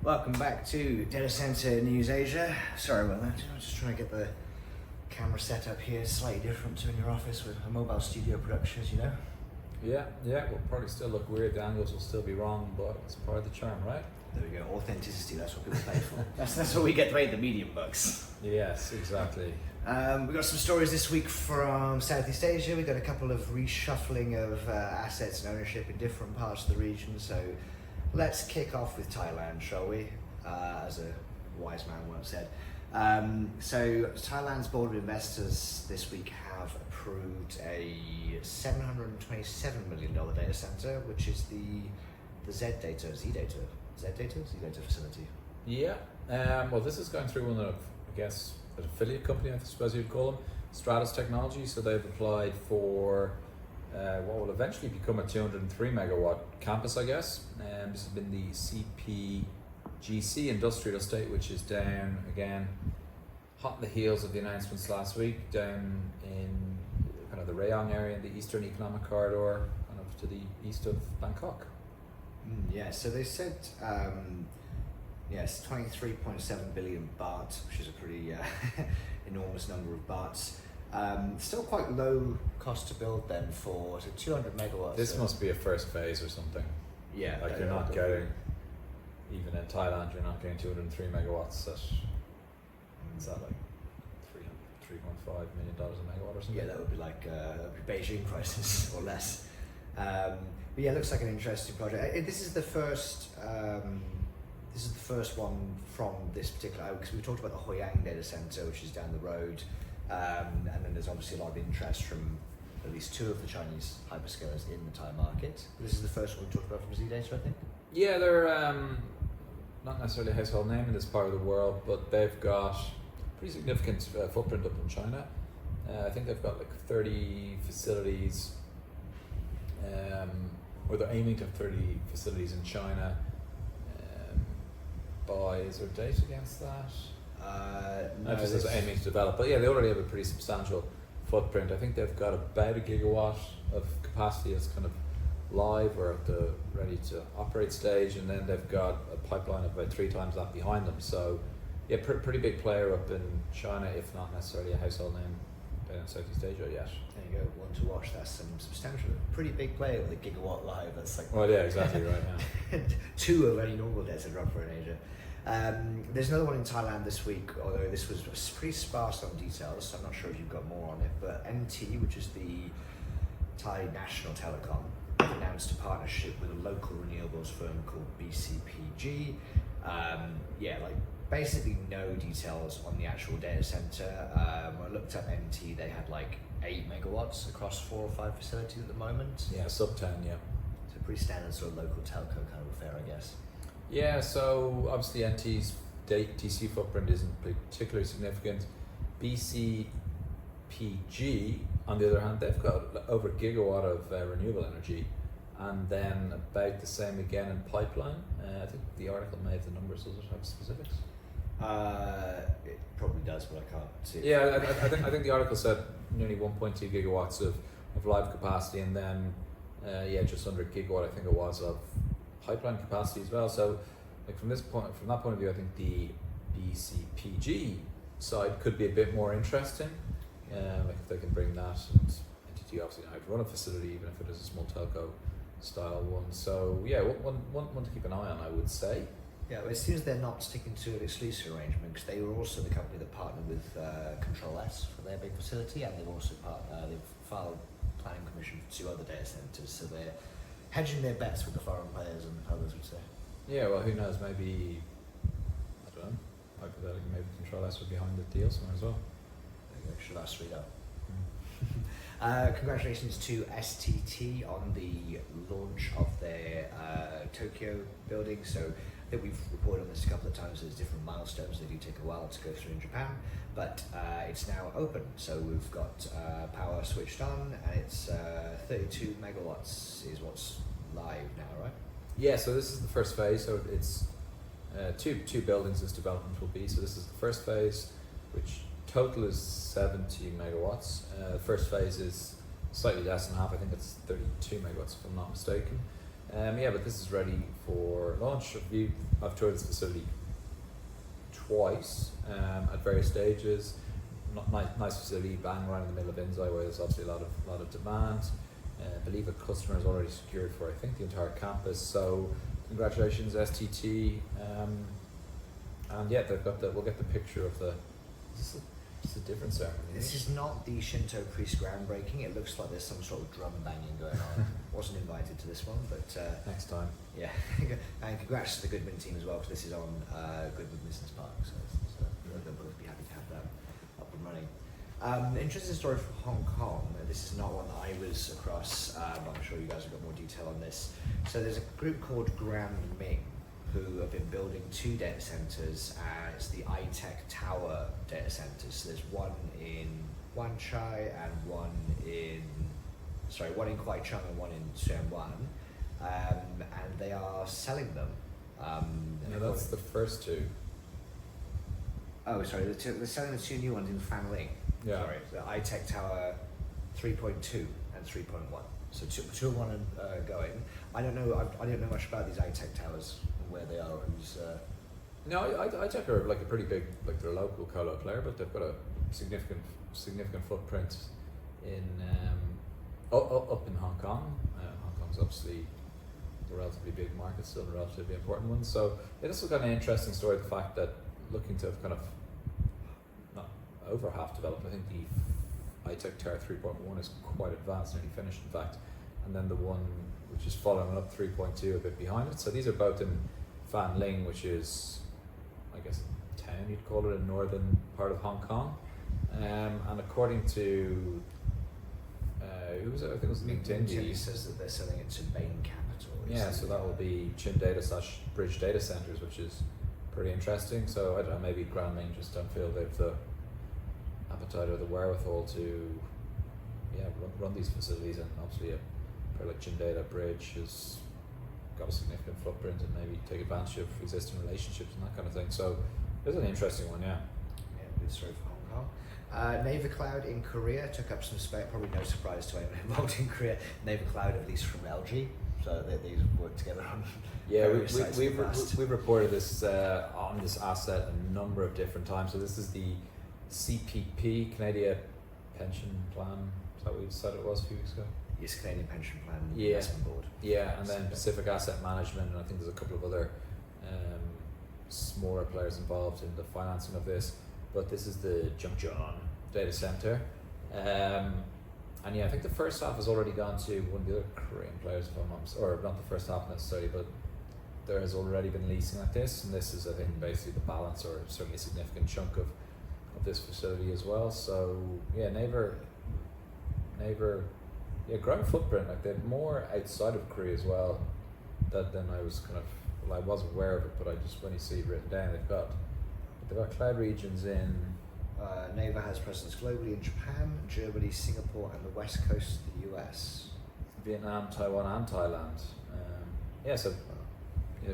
Welcome back to Data Center News Asia. Sorry about that, I'm just trying to get the camera set up here, slightly different to in your office with a mobile studio production, as you know. Yeah, will probably still look weird, the angles will still be wrong, but it's part of the charm, right? There we go, authenticity, that's what people pay for. that's what we get paid the medium bucks. Yes, exactly. We've got some stories this week from Southeast Asia. We've got a couple of reshuffling of assets and ownership in different parts of the region, so let's kick off with Thailand, shall we? As a wise man once said. So Thailand's board of investors this week have approved a $727 million data center, which is the Z-Data facility. Yeah, well this is going through one of, I guess, an affiliate company, I suppose you'd call them, Stratus Technology. So they've applied for what will eventually become a 203 megawatt campus, I guess. This has been the CPGC industrial estate, which is down again, hot on the heels of the announcements last week, down in kind of the Rayong area in the Eastern Economic Corridor, kind of to the east of Bangkok. Yeah, so they said, yes, 23.7 billion baht, which is a pretty enormous number of bahts. Still quite low cost to build then for 200 megawatts. This must be a first phase or something. Yeah. Like you're not getting, even in Thailand, you're not getting 203 megawatts at, is that like $3.5 million a megawatt or something? Yeah, that would be like Beijing prices or less. But yeah, it looks like an interesting project. This is the first one from this particular, because we talked about the Rayong data center, which is down the road, and then there's obviously a lot of interest from at least two of the Chinese hyperscalers in the Thai market. This is the first one we talked about from Z-Data, I think. Yeah, they're not necessarily a household name in this part of the world, but they've got pretty significant footprint up in China. I think they've got like 30 facilities, or they're aiming to have 30 facilities in China. Is there a date against that? No, just aiming to develop, but yeah, they already have a pretty substantial footprint. I think they've got about 1 gigawatt of capacity that's kind of live or at the ready to operate stage, and then they've got a pipeline of about 3 times that behind them. So yeah, pretty big player up in China, if not necessarily a household name in Southeast Asia yet. There you go, one to watch. That's some substantial, pretty big player with a gigawatt live. That's like, well, yeah, exactly right. Yeah. 2 of any normal data center in Asia. There's another one in Thailand this week, although this was pretty sparse on details, so I'm not sure if you've got more on it. But NT, which is the Thai National Telecom, announced a partnership with a local renewables firm called BCPG. Yeah, like basically no details on the actual data center. I looked up NT, they had like 8 megawatts across 4 or 5 facilities at the moment. Yeah, sub 10, yeah. So pretty standard sort of local telco kind of affair, I guess. Yeah, so obviously NT's DC footprint isn't particularly significant. BCPG, on the other hand, they've got over 1 gigawatt of renewable energy, and then about the same again in pipeline. I think the article may have the numbers. Does it have specifics? It probably does, but I can't see it. Yeah, I think the article said nearly 1.2 gigawatts of live capacity, and then just under 1 gigawatt, I think it was, of pipeline capacity as well. So like from that point of view, I think the BCPG side could be a bit more interesting. Like if they can bring that, and entity obviously know how to run a facility, even if it is a small telco style one. So yeah, one to keep an eye on, I would say. Yeah, well, it seems they're not sticking to an exclusive arrangement, because they were also the company that partnered with Control S for their big facility, and they've also they've filed planning permission for 2 other data centers, so they're hedging their bets with the foreign players, and others would say. Yeah, well, who knows? Maybe, I don't know, hypothetically, maybe Control S were behind the deal somewhere as well. There you go, should I straight up. Congratulations to STT on the launch of their Tokyo building. So I think we've reported on this a couple of times. There's different milestones. They do take a while to go through in Japan, but it's now open. So we've got power switched on, and it's 32 megawatts is what's live now, right? Yeah, so this is the first phase. So it's two buildings this development will be. So this is the first phase, which total is 70 megawatts. The first phase is slightly less than half. I think it's 32 megawatts if I'm not mistaken. But this is ready for launch. I've toured this facility twice at various stages. Nice facility, bang right in the middle of Inzai, where there's obviously a lot of demand. I believe a customer is already secured for, I think, the entire campus. So congratulations, STT. And yeah, we'll get the picture of the. It's a different ceremony. This is not the Shinto priest groundbreaking. It looks like there's some sort of drum banging going on. Wasn't invited to this one, but next time. Yeah, and congrats to the Goodman team as well, because this is on Goodman Business Park, so they'll both be happy to have that up and running. Interesting story from Hong Kong. This is not one that I was across, but I'm sure you guys have got more detail on this. So there's a group called Grand Ming who have been building 2 data centers. It's the iTech Tower data centers. So there's one in Wan Chai and one in Kwai Chung and one in Sheung Wan. And they are selling them. That's the first 2. Oh, sorry, they're selling the 2 new ones in Fanling. Yeah. Sorry, the iTech Tower 3.2 and 3.1. So two of one going. I don't know much about these iTech towers and where they are. No, iTech are like a pretty big, like they're a local colo player, but they've got a significant footprint in up in Hong Kong. Hong Kong's obviously a relatively big market, still a relatively important one. So this was kind of an interesting story. The fact that looking to kind of not over half developed. I think the iTech Tower 3.1 is quite advanced, nearly finished in fact, and then the one which is following up 3.2 a bit behind it. So these are both in Fanling, which is, I guess, a town you'd call it, in northern part of Hong Kong. And according to who was it? I think it was LinkedIn. He says that they're selling it to Bain Capital. Yeah, so that will be Chin Data / Bridge Data Centers, which is pretty interesting. So I don't know, maybe Grand Ming just don't feel they've the appetite or the wherewithal to run these facilities, and obviously a player like Chin Data Bridge has got a significant footprint and maybe take advantage of existing relationships and that kind of thing. So it's an interesting one, yeah. Yeah, good story for Hong Kong. NAVER Cloud in Korea took up some space, probably no surprise to anyone involved in Korea. NAVER Cloud, at least from LG, so these work together on various sites in the past. We've reported this on this asset a number of different times. So this is the CPP, Canadian Pension Plan, is that what you said it was a few weeks ago? Yes, Canadian Pension Plan Investment Board. Yeah, and then Pacific Asset Management, and I think there's a couple of other smaller players involved in the financing of this. But this is the Jungjeon data center. And yeah, I think the first half has already gone to one of the other Korean players, if I'm not mistaken, or not the first half necessarily, but there has already been leasing at this, and this is, I think, basically the balance, or certainly a significant chunk of this facility as well. So yeah, NAVER, growing footprint, like they're more outside of Korea as well than I was I was aware of it, but I just, when you see it written down, they've got cloud regions in. NAVER has presence globally in Japan, Germany, Singapore, and the west coast of the US. Vietnam, Taiwan, and Thailand. So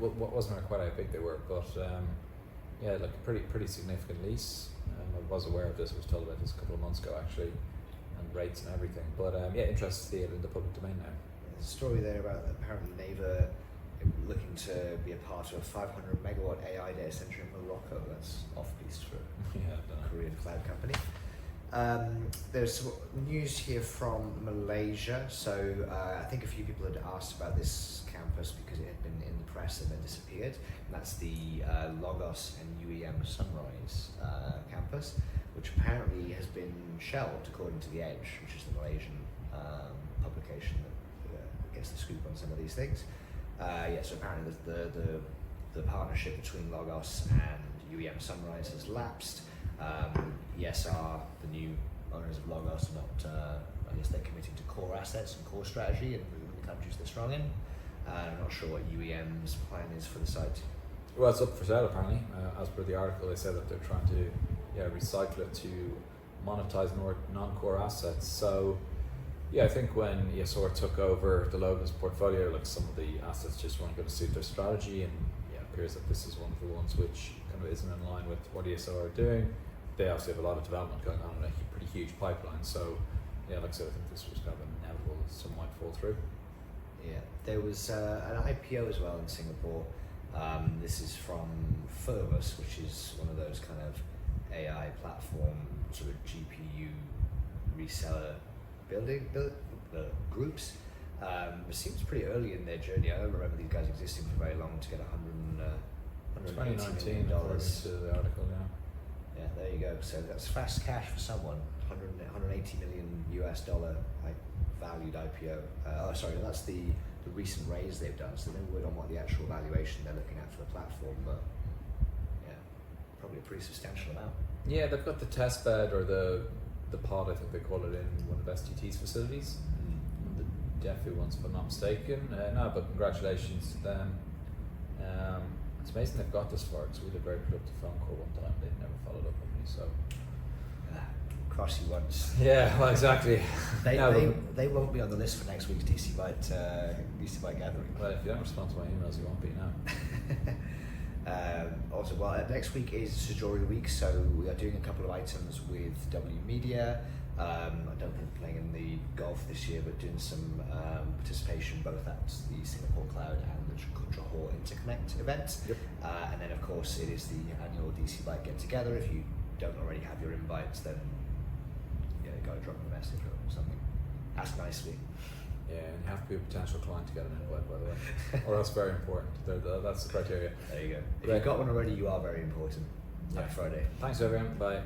wasn't quite how big they were, but like a pretty significant lease. I was aware of this. I was told about this a couple of months ago actually, and rates and everything. But interested to see it in the public domain now. There's a story there about apparently NAVER looking to be a part of a 500 megawatt AI data center in Morocco. That's off-piste for a Korean cloud company. There's some news here from Malaysia. So I think a few people had asked about this campus because it had been in the press and then disappeared. And that's the Logos and UEM Sunrise campus, which apparently has been shelved according to The Edge, which is the Malaysian publication that gets the scoop on some of these things. So apparently the partnership between Logos and UEM Sunrise has lapsed. ESR, the new owners of Logos, are not, I guess they're committing to core assets and core strategy in the countries they're strong in. I'm not sure what UEM's plan is for the site. Well, it's up for sale apparently. As per the article, they said that they're trying to recycle it to monetize non-core assets. So I think when ESR took over the Logos portfolio, like some of the assets just weren't going to suit their strategy, and it appears that this is one of the ones which kind of isn't in line with what ESR are doing. They obviously have a lot of development going on and a pretty huge pipeline. So like I said, I think this was kind of inevitable that some might fall through. Yeah, there was an IPO as well in Singapore. This is from Firmus, which is one of those kind of AI platform sort of GPU reseller groups. It seems pretty early in their journey. I don't remember these guys existing for very long to get $180 million. 2019, according to the article, yeah. Yeah, there you go. So that's fast cash for someone. $180 million like, valued IPO. Sorry, that's the recent raise they've done. So no word on what the actual valuation they're looking at for the platform, but yeah, probably a pretty substantial amount. Yeah, they've got the test bed or the pod, I think they call it, in one of STT's facilities. The DEFI ones, if I'm not mistaken. No, but congratulations to them. It's amazing they've got this far, because we had a very productive phone call one time. They've never followed up on me, so. Cross you once. Yeah, well, exactly. They won't be on the list for next week's DC Byte gathering. Well, if you don't respond to my emails, you won't be now. Also, well, next week is Sejori week, so we are doing a couple of items with W Media. I don't think playing in the golf this year, but doing some participation both at the Singapore Cloud and the Johor Interconnect event. Yep. And then, of course, it is the annual DC Byte get together. If you don't already have your invites, then you got to drop them a message or something. Ask nicely. Yeah, and you have to be a potential client to get an invite, by the way, or else very important. That's the criteria. There you go. If Right. you've got one already, you are very important. Yeah. Happy Friday. Thanks, everyone. Bye.